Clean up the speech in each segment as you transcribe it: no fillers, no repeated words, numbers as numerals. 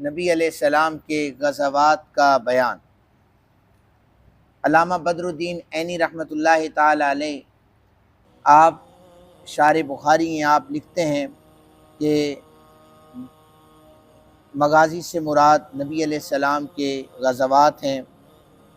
نبی علیہ السلام کے غزوات کا بیان۔ علامہ بدر الدین عینی رحمۃ اللہ تعالی علیہ آپ شارح بخاری ہیں، آپ لکھتے ہیں کہ مغازی سے مراد نبی علیہ السلام کے غزوات ہیں،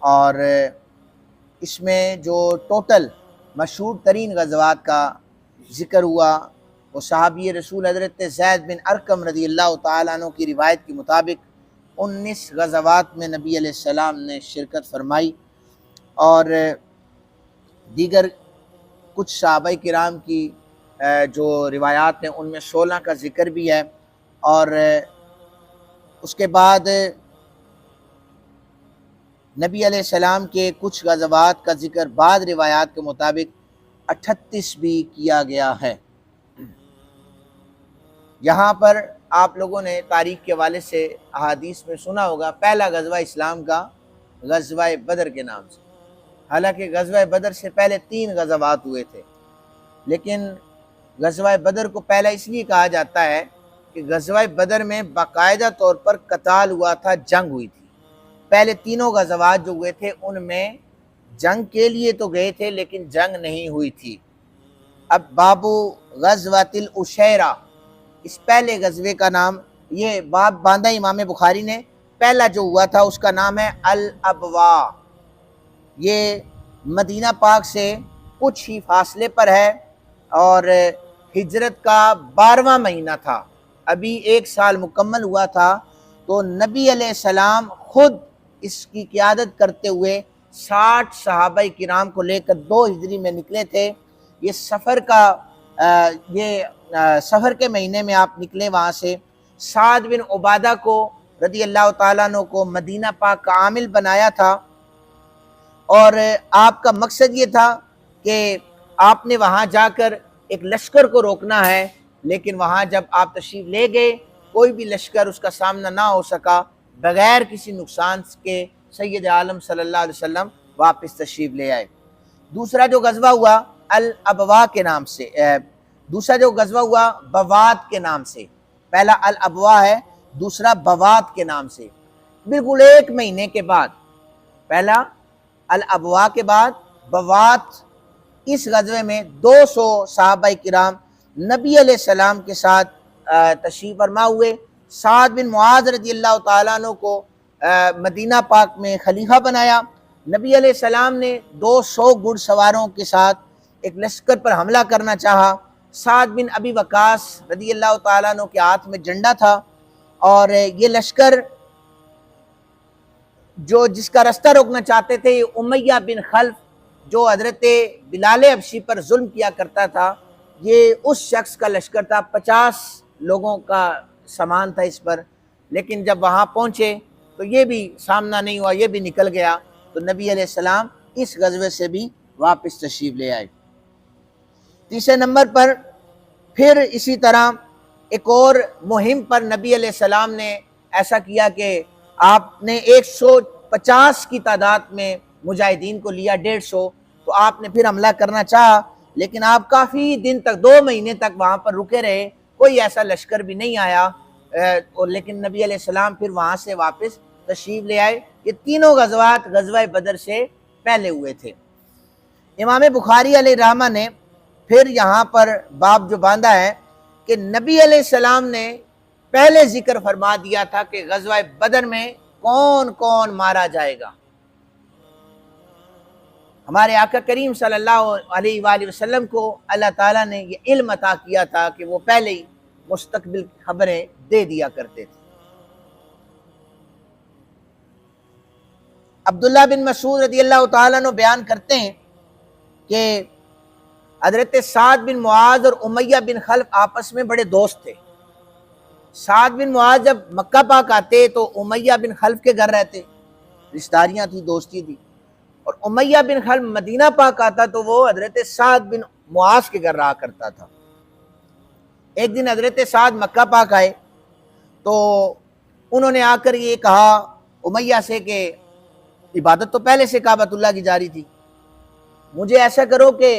اور اس میں جو ٹوٹل مشہور ترین غزوات کا ذکر ہوا وہ صحابی رسول حضرت زید بن ارقم رضی اللہ تعالیٰ عنہ کی روایت کے مطابق 19 غزوات میں نبی علیہ السلام نے شرکت فرمائی، اور دیگر کچھ صحابہ کرام کی جو روایات ہیں ان میں 16 کا ذکر بھی ہے، اور اس کے بعد نبی علیہ السلام کے کچھ غزوات کا ذکر بعض روایات کے مطابق 38 بھی کیا گیا ہے۔ یہاں پر آپ لوگوں نے تاریخ کے حوالے سے احادیث میں سنا ہوگا پہلا غزوہ اسلام کا غزوہ بدر کے نام سے، حالانکہ غزوہ بدر سے پہلے 3 غزوات ہوئے تھے، لیکن غزوہ بدر کو پہلا اس لیے کہا جاتا ہے کہ غزوہ بدر میں باقاعدہ طور پر قتال ہوا تھا، جنگ ہوئی تھی۔ پہلے تینوں غزوات جو ہوئے تھے ان میں جنگ کے لیے تو گئے تھے لیکن جنگ نہیں ہوئی تھی۔ اب بابو غزوۃ العشیرہ، اس پہلے غزوے کا نام، یہ باب باندھا امام بخاری نے، پہلا جو ہوا تھا اس کا نام ہے الابواء۔ یہ مدینہ پاک سے کچھ ہی فاصلے پر ہے، اور ہجرت کا 12واں مہینہ تھا، ابھی 1 سال مکمل ہوا تھا، تو نبی علیہ السلام خود اس کی قیادت کرتے ہوئے 60 صحابہ کرام کو لے کر 2 ہجری میں نکلے تھے۔ یہ سفر کے مہینے میں آپ نکلے وہاں سے۔ سعد بن عبادہ کو رضی اللہ تعالیٰ عنہ کو مدینہ پاک کا عامل بنایا تھا، اور آپ کا مقصد یہ تھا کہ آپ نے وہاں جا کر ایک لشکر کو روکنا ہے، لیکن وہاں جب آپ تشریف لے گئے کوئی بھی لشکر اس کا سامنا نہ ہو سکا، بغیر کسی نقصان کے سید عالم صلی اللہ علیہ وسلم واپس تشریف لے آئے۔ دوسرا جو غزوہ ہوا الابواء کے نام سے، دوسرا جو غزوہ ہوا بوات کے نام سے، پہلا الابواء ہے، دوسرا بوات کے نام سے، بالکل 1 مہینے کے بعد، پہلا الابواء کے بعد بوات۔ اس غزوے میں 200 صحابہ کرام نبی علیہ السلام کے ساتھ تشریف فرما ہوئے۔ سعد بن معاذ رضی اللہ تعالیٰ عنہ کو مدینہ پاک میں خلیفہ بنایا۔ نبی علیہ السلام نے 200 گھڑ سواروں کے ساتھ ایک لشکر پر حملہ کرنا چاہا۔ سعد بن ابی وقاص رضی اللہ تعالیٰ عنہ کے ہاتھ میں جھنڈا تھا، اور یہ لشکر جس کا رستہ روکنا چاہتے تھے یہ امیہ بن خلف، جو حضرت بلال حبشی پر ظلم کیا کرتا تھا، یہ اس شخص کا لشکر تھا، 50 لوگوں کا سامان تھا اس پر، لیکن جب وہاں پہنچے تو یہ بھی سامنا نہیں ہوا، یہ بھی نکل گیا، تو نبی علیہ السلام اس غزوے سے بھی واپس تشریف لے آئے۔ تیسرے نمبر پر پھر اسی طرح ایک اور مہم پر نبی علیہ السلام نے ایسا کیا کہ آپ نے 150 کی تعداد میں مجاہدین کو لیا، 150، تو آپ نے پھر حملہ کرنا چاہا، لیکن آپ کافی دن تک 2 مہینے تک وہاں پر رکے رہے، کوئی ایسا لشکر بھی نہیں آیا، لیکن نبی علیہ السلام پھر وہاں سے واپس تشریف لے آئے۔ یہ تینوں غزوات غزوہ بدر سے پہلے ہوئے تھے۔ امام بخاری علیہ رحمہ نے پھر یہاں پر باب جو باندھا ہے کہ نبی علیہ السلام نے پہلے ذکر فرما دیا تھا کہ غزوہ بدر میں کون کون مارا جائے گا۔ ہمارے آقا کریم صلی اللہ علیہ وآلہ وسلم کو اللہ تعالیٰ نے یہ علم عطا کیا تھا کہ وہ پہلے ہی مستقبل خبریں دے دیا کرتے تھے۔ عبداللہ بن مسعود رضی اللہ تعالیٰ عنہ بیان کرتے ہیں کہ حضرت سعد بن معاذ اور امیہ بن خلف آپس میں بڑے دوست تھے۔ سعد بن معاذ جب مکہ پاک آتے تو امیہ بن خلف کے گھر رہتے، رشتہ داریاں تھی، دوستی تھی، اور امیہ بن خلف مدینہ پاک آتا تو وہ حضرت سعد بن معاذ کے گھر رہا کرتا تھا۔ ایک دن حضرت سعد مکہ پاک آئے تو انہوں نے آ کر یہ کہا امیہ سے کہ عبادت تو پہلے سے کعبۃ اللہ کی جاری تھی، مجھے ایسا کرو کہ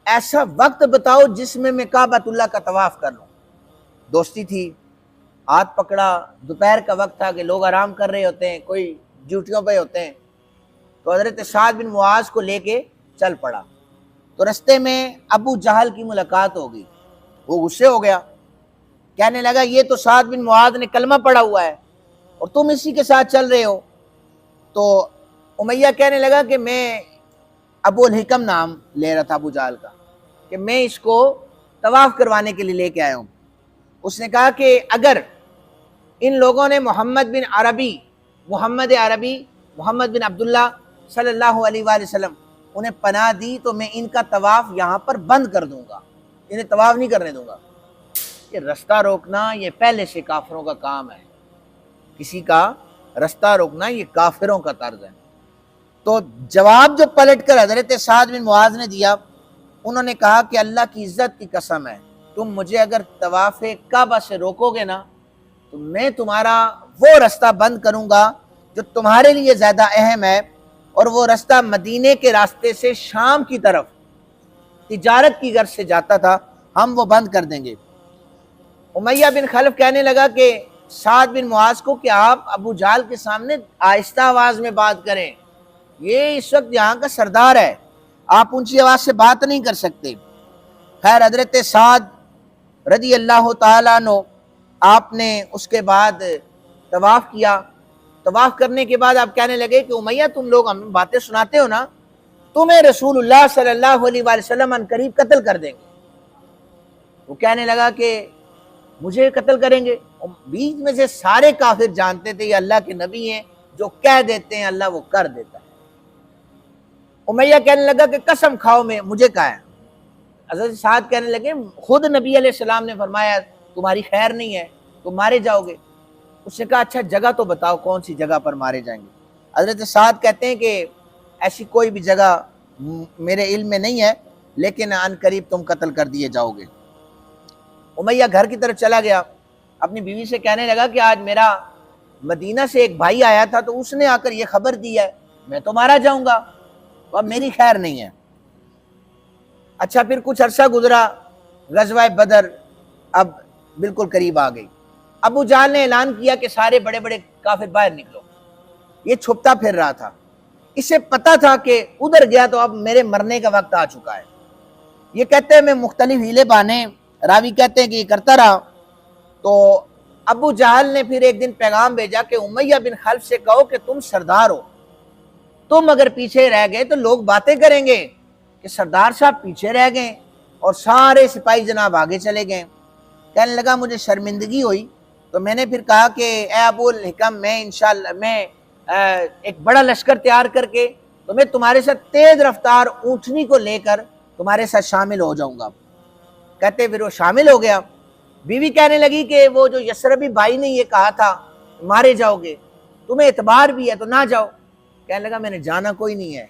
ایسا وقت بتاؤ جس میں کعبۃ اللہ کا طواف کر لوں۔ دوستی تھی. ہاتھ پکڑا, دوپہر کا وقت تھا کہ لوگ آرام کر رہے ہوتے ہیں, کوئی ڈیوٹیوں پہ ہوتے ہیں, تو حضرت سعد بن معاذ کو لے کے چل پڑا. تو رستے میں ابو جہل کی ملاقات ہو گئی. وہ غصے ہو گیا, کہنے لگا یہ تو سعد بن معاذ نے کلمہ پڑھا ہوا ہے اور تم اسی کے ساتھ چل رہے ہو. تو امیہ کہنے لگا کہ میں ابو الحکم نام لے رہا تھا ابو جہل کا, کہ میں اس کو طواف کروانے کے لیے لے کے آیا ہوں. اس نے کہا کہ اگر ان لوگوں نے محمد بن عبداللہ صلی اللہ علیہ وآلہ وسلم انہیں پناہ دی تو میں ان کا طواف یہاں پر بند کر دوں گا, انہیں طواف نہیں کرنے دوں گا. یہ رستہ روکنا یہ پہلے سے کافروں کا کام ہے, کسی کا رستہ روکنا یہ کافروں کا طرز ہے. تو جواب جو پلٹ کر حضرت سعد بن معاذ نے دیا, انہوں نے کہا کہ اللہ کی عزت کی قسم ہے, تم مجھے اگر طواف کعبہ سے روکو گے نا تو میں تمہارا وہ رستہ بند کروں گا جو تمہارے لیے زیادہ اہم ہے, اور وہ رستہ مدینے کے راستے سے شام کی طرف تجارت کی غرض سے جاتا تھا, ہم وہ بند کر دیں گے. امیہ بن خلف کہنے لگا کہ سعد بن معاذ کو کہ آپ ابو جہل کے سامنے آہستہ آواز میں بات کریں, یہ اس وقت یہاں کا سردار ہے, آپ اونچی آواز سے بات نہیں کر سکتے. خیر حضرت سعد رضی اللہ تعالیٰ عنہ آپ نے اس کے بعد طواف کیا. طواف کرنے کے بعد آپ کہنے لگے کہ امیہ تم لوگ ہمیں باتیں سناتے ہو نا, تمہیں رسول اللہ صلی اللہ علیہ وآلہ وسلم ان قریب قتل کر دیں گے. وہ کہنے لگا کہ مجھے قتل کریں گے. بیچ میں سے سارے کافر جانتے تھے یہ اللہ کے نبی ہیں, جو کہہ دیتے ہیں اللہ وہ کر دیتا ہے. امیہ کہنے لگا کہ قسم کھاؤ میں مجھے کہا ہے. حضرت سعد کہنے لگے خود نبی علیہ السلام نے فرمایا تمہاری خیر نہیں ہے, تم مارے جاؤ گے. اس نے کہا اچھا جگہ تو بتاؤ کون سی جگہ پر مارے جائیں گے. حضرت سعد کہتے ہیں کہ ایسی کوئی بھی جگہ میرے علم میں نہیں ہے, لیکن ان قریب تم قتل کر دیے جاؤ گے. امیہ گھر کی طرف چلا گیا, اپنی بیوی سے کہنے لگا کہ آج میرا مدینہ سے ایک بھائی آیا تھا تو اس نے آ کر یہ خبر دی ہے, میں تو مارا جاؤں گا, تو اب میری خیر نہیں ہے. اچھا پھر کچھ عرصہ گزرا, غزوہ بدر اب بالکل قریب آ گئی. ابو جہل نے اعلان کیا کہ سارے بڑے بڑے کافر باہر نکلو. یہ چھپتا پھر رہا تھا, اسے پتا تھا کہ ادھر گیا تو اب میرے مرنے کا وقت آ چکا ہے. یہ کہتے ہیں میں مختلف ہیلے بانے, راوی کہتے ہیں کہ یہ کرتا رہا. تو ابو جہل نے پھر ایک دن پیغام بھیجا کہ امیہ بن خلف سے کہو کہ تم سردار ہو, تم اگر پیچھے رہ گئے تو لوگ باتیں کریں گے کہ سردار صاحب پیچھے رہ گئے اور سارے سپاہی جناب آگے چلے گئے. کہنے لگا مجھے شرمندگی ہوئی, تو میں نے پھر کہا کہ اے ابو الحکم میں انشاءاللہ میں ایک بڑا لشکر تیار کر کے تو میں تمہارے ساتھ تیز رفتار اونٹنی کو لے کر تمہارے ساتھ شامل ہو جاؤں گا. کہتے پھر وہ شامل ہو گیا. بیوی کہنے لگی کہ وہ جو یسربی بھائی نے یہ کہا تھا مارے جاؤ گے, تمہیں اعتبار بھی ہے تو نہ جاؤ. کہنے لگا میں نے جانا کوئی نہیں ہے,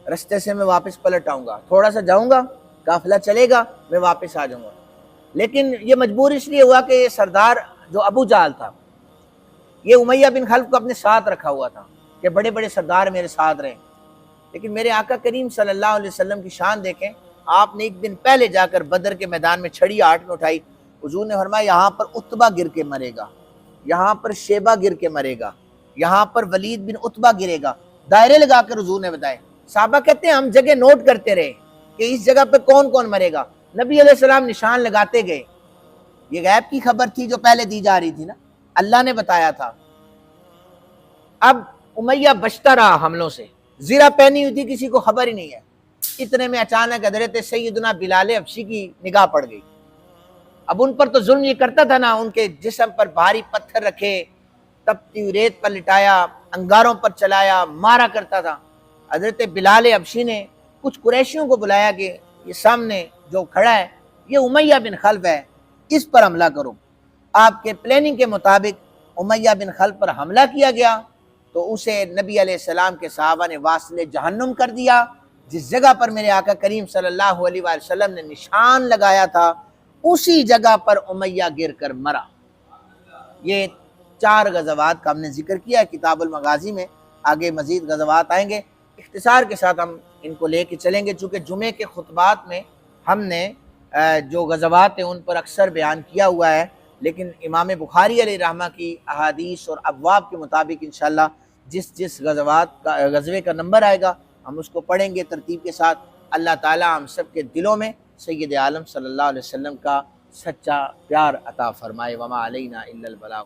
رستے سے میں واپس پلٹ آؤں گا, تھوڑا سا جاؤں گا, قافلہ چلے گا, میں واپس آ جاؤں گا. لیکن یہ مجبور اس لیے ہوا کہ یہ سردار جو ابو جہل تھا یہ امیہ بن خلف کو اپنے ساتھ رکھا ہوا تھا کہ بڑے بڑے سردار میرے ساتھ رہیں. لیکن میرے آقا کریم صلی اللہ علیہ وسلم کی شان دیکھیں, آپ نے ایک دن پہلے جا کر بدر کے میدان میں چھڑی آٹھ میں اٹھائی. حضور نے فرمایا یہاں پر عتبہ گر کے مرے گا, یہاں پر شیبہ گر کے مرے گا, یہاں پر ولید بن عتبہ گرے گا. دائرے لگا کر حضور نے بتائے. صحابہ کہتے ہیں ہم جگہ نوٹ کرتے رہے کہ اس جگہ پہ کون کون مرے گا. نبی علیہ السلام نشان لگاتے گئے. یہ غیب کی خبر تھی جو پہلے دی جا رہی تھی نا, اللہ نے بتایا تھا. اب امیہ بچتا رہا حملوں سے, زرہ پہنی ہوئی تھی کسی کو خبر ہی نہیں ہے. اتنے میں اچانک حضرت سیدنا بلال حبشی کی نگاہ پڑ گئی. اب ان پر تو ظلم یہ کرتا تھا نا, ان کے جسم پر بھاری پتھر رکھے, تپتی ہوئی ریت پر لٹایا, انگاروں پر چلایا, مارا کرتا تھا. حضرت بلال حبشی نے کچھ قریشیوں کو بلایا کہ یہ سامنے جو کھڑا ہے یہ امیہ بن خلف ہے, اس پر حملہ کرو. آپ کے پلاننگ کے مطابق امیہ بن خلف پر حملہ کیا گیا تو اسے نبی علیہ السلام کے صحابہ نے واصل جہنم کر دیا. جس جگہ پر میرے آقا کریم صلی اللہ علیہ وآلہ وسلم نے نشان لگایا تھا اسی جگہ پر امیہ گر کر مرا. یہ 4 غزوات کا ہم نے ذکر کیا ہے کتاب المغازی میں, آگے مزید غزوات آئیں گے. اختصار کے ساتھ ہم ان کو لے کے چلیں گے, چونکہ جمعے کے خطبات میں ہم نے جو غزوات ہیں ان پر اکثر بیان کیا ہوا ہے. لیکن امام بخاری علیہ رحمہ کی احادیث اور ابواب کے مطابق انشاءاللہ جس غزوے کا نمبر آئے گا ہم اس کو پڑھیں گے ترتیب کے ساتھ۔ اللہ تعالیٰ ہم سب کے دلوں میں سید عالم صلی اللہ علیہ وسلم کا سچا پیار عطا فرمائے۔ وما علینا الا البلاغ۔